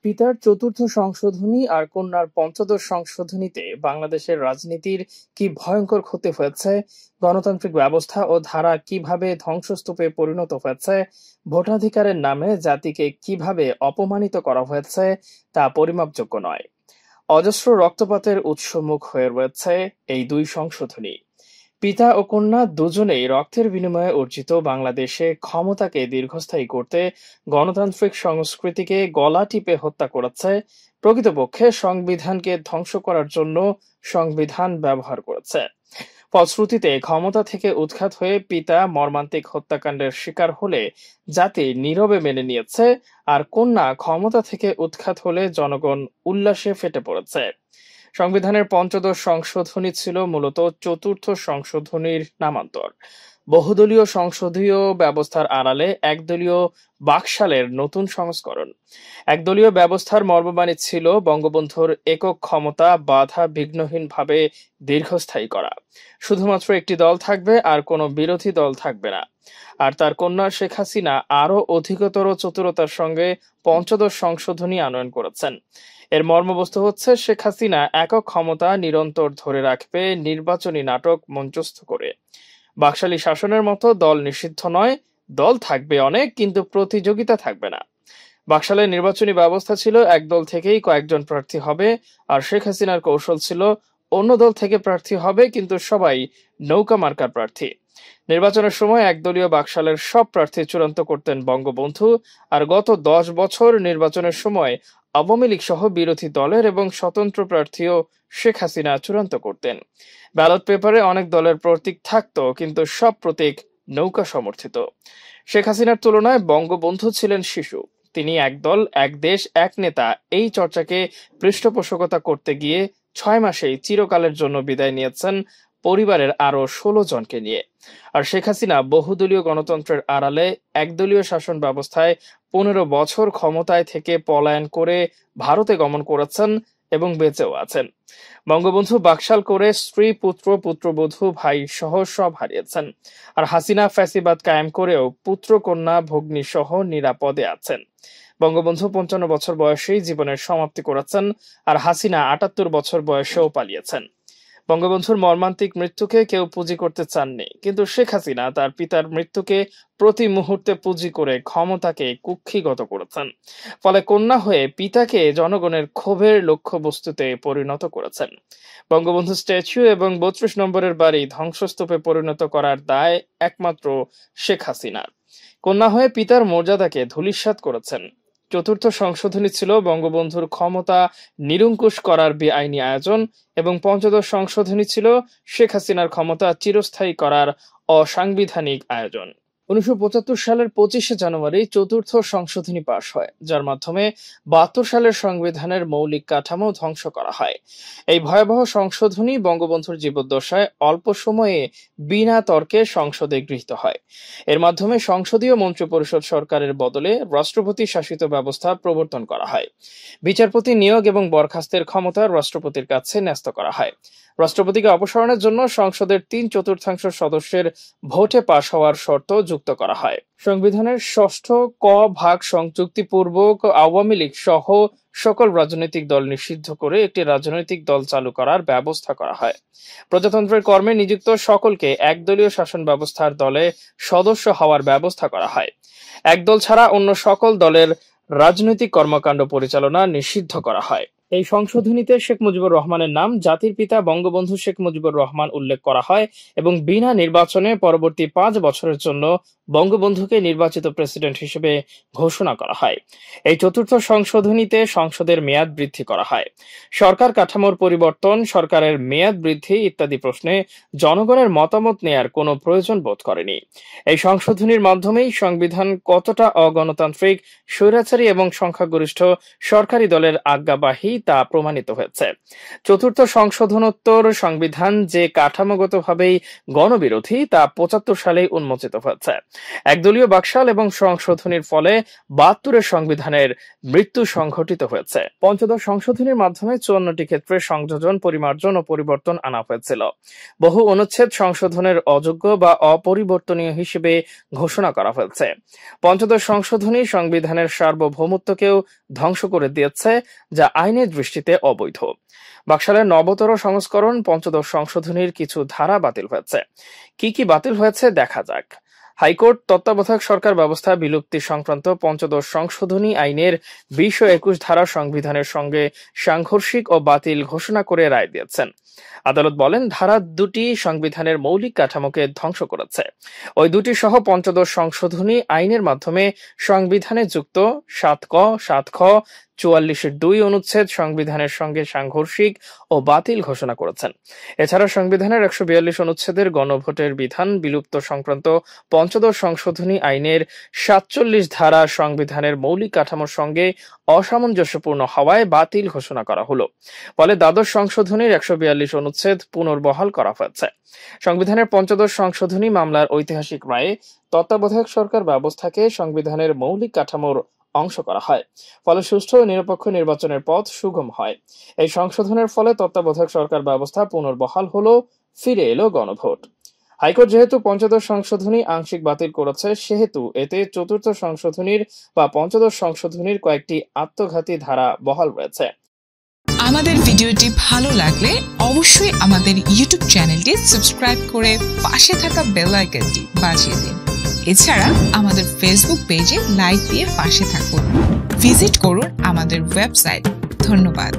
পিতার চতুর্থ সংশোধনী আর কন্যার পঞ্চদশ সংশোধনীতে বাংলাদেশের রাজনীতির কি ভয়ঙ্কর ক্ষতি হয়েছে, গণতান্ত্রিক ব্যবস্থা ও ধারা কিভাবে ধ্বংসস্তূপে পরিণত হয়েছে, ভোটাধিকারের নামে জাতিকে কিভাবে অপমানিত করা হয়েছে তা পরিমাপযোগ্য নয়। অজস্র রক্তপাতের উৎসমুখ হয়ে রয়েছে এই দুই সংশোধনী। পিতা ও কন্যা দুজনেই রক্তের বিনিময়ে অর্জিত বাংলাদেশে ক্ষমতাকে দীর্ঘস্থায়ী করতে গণতান্ত্রিক সংস্কৃতিকে গলা টিপে হত্যা করেছে, প্রকৃতপক্ষে সংবিধানকে ধ্বংস করার জন্য সংবিধান ব্যবহার করেছে। ফলশ্রুতিতে ক্ষমতা থেকে উৎখাত হয়ে পিতা মর্মান্তিক হত্যাকাণ্ডের শিকার হলে জাতি নীরবে মেনে নিয়েছে, আর কন্যা ক্ষমতা থেকে উৎখাত হলে জনগণ উল্লাসে ফেটে পড়েছে। সংবিধানের পঞ্চদশ সংশোধনী ছিল মূলত চতুর্থ সংশোধনীর নামান্তর। বহুদলীয় সংসদীয় ব্যবস্থার আড়ালে একদলীয় বাকশালের নতুন সংস্করণ। একদলীয় ব্যবস্থার মর্মবাণী ছিল বঙ্গবন্ধুর একক ক্ষমতা বাধা বিঘ্নহীনভাবে দীর্ঘস্থায়ী করা। শুধুমাত্র একটি দল থাকবে আর কোনো বিরোধী দল থাকবে না। আর তার কন্যা শেখ হাসিনা আরো অধিকতর চতুরতার সঙ্গে পঞ্চদশ সংশোধনী আনয়ন করেছেন। এর মর্মবস্তু হচ্ছে, শেখ হাসিনা একক ক্ষমতা নিরন্তর ধরে রাখবে নির্বাচনী নাটক মঞ্চস্থ করে। বাকশালী শাসনের মতো দল নিষিদ্ধ নয়, দল থাকবে অনেক, কিন্তু প্রতিযোগিতা থাকবে না। বাকশালের নির্বাচনী ব্যবস্থা ছিল এক দল থেকেই কয়েকজন প্রার্থী হবে, আর শেখ হাসিনার কৌশল ছিল অন্য দল থেকে প্রার্থী হবে, কিন্তু সবাই নৌকা মার্কার প্রার্থী। নির্বাচনের সময় একদলীয় বাকশালের সব প্রার্থী চূড়ান্ত করতেন বঙ্গবন্ধু, আর গত 10 বছর নির্বাচনের সময় আওয়ামী লীগ সহ বিরোধী দলের এবং স্বতন্ত্র প্রার্থীও শেখ হাসিনা চূড়ান্ত করতেন। ব্যালট পেপারে অনেক দলের প্রতীক থাকতো, কিন্তু সব প্রতীক নৌকা সমর্থিত। শেখ হাসিনার তুলনায় বঙ্গবন্ধু ছিলেন শিশু। তিনি এক দল এক দেশ এক নেতা এই চর্চাকে পৃষ্ঠপোষকতা করতে গিয়ে 6 মাসেই চিরকালের জন্য বিদায় নিয়েছেন পরিবারের আরো 16 জনকে নিয়ে। আর শেখ হাসিনা বহুদলীয় গণতন্ত্রের আড়ালে একদলীয় শাসন ব্যবস্থায় 15 বছর ক্ষমতায় থেকে পলায়ন করে ভারতে গমন করেছেন এবং বেঁচেও আছেন। বঙ্গবন্ধু বাকশাল করে স্ত্রী পুত্র পুত্রবধূ ভাই সহ সব হারিয়েছেন, আর হাসিনা ফ্যাসিবাদ কায়েম করেও পুত্র কন্যা ভগ্নী সহ নিরাপদে আছেন। বঙ্গবন্ধু 55 বছর বয়সেই জীবনের সমাপ্তি করেছেন, আর হাসিনা 78 বছর বয়সেও পালিয়েছেন। বঙ্গবন্ধুর মর্মান্তিক মৃত্যুকে কেউ পুঁজি করতে চাননি, কিন্তু শেখ হাসিনা তার পিতার মৃত্যুকে প্রতি মুহূর্তে পুঁজি করে ক্ষমতাকে কুক্ষিগত করেছেন। ফলে কন্যা হয়ে পিতাকে জনগণের ক্ষোভের লক্ষ্যবস্তুতে পরিণত করেছেন। বঙ্গবন্ধু স্ট্যাচু এবং 32 নম্বরের বাড়ি ধ্বংসস্তূপে পরিণত করার দায় একমাত্র শেখ হাসিনার। কন্যা হয়ে পিতার মর্যাদাকে ধূলিসাৎ করেছেন। চতুর্থ সংশোধনী ছিল বঙ্গবন্ধুর ক্ষমতা নিরঙ্কুশ করার বেআইনি আয়োজন, এবং পঞ্চদশ সংশোধনী ছিল শেখ হাসিনার ক্ষমতা চিরস্থায়ী করার অসাংবিধানিক আয়োজন। 1975 সালের 25শে জানুয়ারি চতুর্থ সংশোধনী পাশ হয়, যার মাধ্যমে 72 সালের সংবিধানের মৌলিক কাঠামো ধ্বংস করা হয়। এই ভয়াবহ সংশোধনী বঙ্গবন্ধুর জীবদ্দশায় অল্প সময়ে বিনা তর্কে সংসদে গৃহীত হয়। এর মাধ্যমে সংসদীয় মন্ত্রিপরিষদ সরকারের বদলে রাষ্ট্রপতি শাসিত ব্যবস্থা প্রবর্তন করা হয়। বিচারপতি নিয়োগ এবং বরখাস্তের ক্ষমতা রাষ্ট্রপতির কাছে ন্যস্ত করা হয়। রাষ্ট্রপতিকে অপসারণের জন্য সংসদের 3/4 সদস্যের ভোটে পাশ হওয়ার শর্ত যুক্ত করা হয়। সংবিধানের 6ষ্ঠ ক ভাগ সংযুক্তিপূর্বক আওয়ামী লীগ সহ সকল রাজনৈতিক দল নিষিদ্ধ করে একটি রাজনৈতিক দল চালু করার ব্যবস্থা করা হয়। প্রজাতন্ত্রের কর্মে নিযুক্ত সকলকে একদলীয় শাসন ব্যবস্থার দলে সদস্য হওয়ার ব্যবস্থা করা হয়। একদল ছাড়া অন্য সকল দলের রাজনৈতিক কর্মকাণ্ড পরিচালনা নিষিদ্ধ করা হয়। এই সংশোধনীতে শেখ মুজিবুর রহমানের নাম জাতির পিতা বঙ্গবন্ধু শেখ মুজিবুর রহমান উল্লেখ করা হয়, এবং বিনা নির্বাচনে পরবর্তী 5 বছরের জন্য বঙ্গবন্ধুকে নির্বাচিত প্রেসিডেন্ট হিসেবে ঘোষণা করা হয়। এই চতুর্থ সংশোধনীতে সংসদের মেয়াদ বৃদ্ধি করা হয়। সরকার কাঠামোর পরিবর্তন, সরকারের মেয়াদ বৃদ্ধি ইত্যাদি প্রশ্নে জনগণের মতামত নেয়ার কোনো প্রয়োজন বোধ করেনি। এই সংশোধনীর মাধ্যমেই সংবিধান কতটা অগণতান্ত্রিক, স্বৈরাচারী এবং সংখ্যাগরিষ্ঠ সরকারি দলের আজ্ঞাবাহী তা প্রমাণিত হয়েছে। চতুর্থ সংশোধনোত্তর সংবিধান যে কাঠামোগতভাবেই গণবিরোধী তা ৭৫ সালেই উন্মোচিত হয়েছে। একদলীয় বাকশাল এবং সংশোধনীর ফলে ৭২ সংবিধানের মৃত্যু সংঘটিত হয়েছে। পঞ্চদশ সংশোধনীর মাধ্যমে ৫৪টি ক্ষেত্রে সংযোজন, পরিমার্জন ও পরিবর্তন আনা হয়েছিল। বহু অনুচ্ছেদ সংশোধনের অযোগ্য বা অপরিবর্তনীয় হিসেবে ঘোষণা করা হয়েছে। পঞ্চদশ সংশোধনী সংবিধানের সার্বভৌমত্বকেও ধ্বংস করে দিয়েছে, যা আইনের দৃষ্টিতে অবৈধ। বাকশালের নবতর সংস্করণ পঞ্চদশ সংশোধনীর কিছু ধারা বাতিল হয়েছে। কি কি বাতিল হয়েছে দেখা যাক। হাইকোর্ট তত্ত্বাবধায়ক সরকার ব্যবস্থা বিলুপ্তি সংক্রান্ত পঞ্চদশ সংশোধনী আইনের ২০ ও ২১ ধারা সংবিধানের সঙ্গে সাংঘর্ষিক ও বাতিল ঘোষণা করে রায় দিয়েছেন। আদালত বলেন, ধারা দুটি সংবিধানের মৌলিক কাঠামোকে ধ্বংস করেছে। ওই দুটি সহ পঞ্চদশ সংশোধনী আইনের মাধ্যমে সংবিধানে যুক্ত ৭ক, ৭খ, ৪৪-২ অনুচ্ছেদ সংবিধানের সঙ্গে সাংঘর্ষিক ও বাতিল ঘোষণা করেছেন। এছাড়া সংবিধানের ১৪২ অনুচ্ছেদের গণভোটের বিধান বিলুপ্ত সংক্রান্ত পঞ্চদশ সংশোধনী আইনের ৪৭ ধারা সংবিধানের মৌলিক কাঠামোর সঙ্গে অসামঞ্জস্যপূর্ণ হওয়ায় বাতিল ঘোষণা করা হলো। ফলে দ্বাদশ সংশোধনীর ১৪২ অনুচ্ছেদ পুনর্বহাল করা হয়েছে। সংবিধানের পঞ্চদশ সংশোধনী মামলার ঐতিহাসিক রায়ে তত্ত্বাবধায়ক সরকার ব্যবস্থাকে সংবিধানের মৌলিক কাঠামোর অংশ করা হয়। ফলে সুষ্ঠু ও নিরপেক্ষ নির্বাচনের পথ সুগম হয়। এই সংশোধনের ফলে তত্ত্বাবধায়ক সরকার ব্যবস্থা পুনর্বহাল হলো, ফিরে এলো গণভোট। হাইকোর্ট যেহেতু পঞ্চদশ সংশোধনী আংশিক বাতিল করেছে, সেহেতু এতে চতুর্থ সংশোধনীর বা পঞ্চদশ সংশোধনীর কয়েকটি আত্মঘাতী ধারা বহাল রয়েছে। আমাদের ভিডিওটি ভালো লাগলে অবশ্যই আমাদের ইউটিউব চ্যানেলটি সাবস্ক্রাইব করে পাশে থাকা বেল আইকনটি বাজিয়ে দিন। এছাড়া আমাদের ফেসবুক পেজে লাইক দিয়ে পাশে থাকুন। ভিজিট করুন আমাদের ওয়েবসাইট। ধন্যবাদ।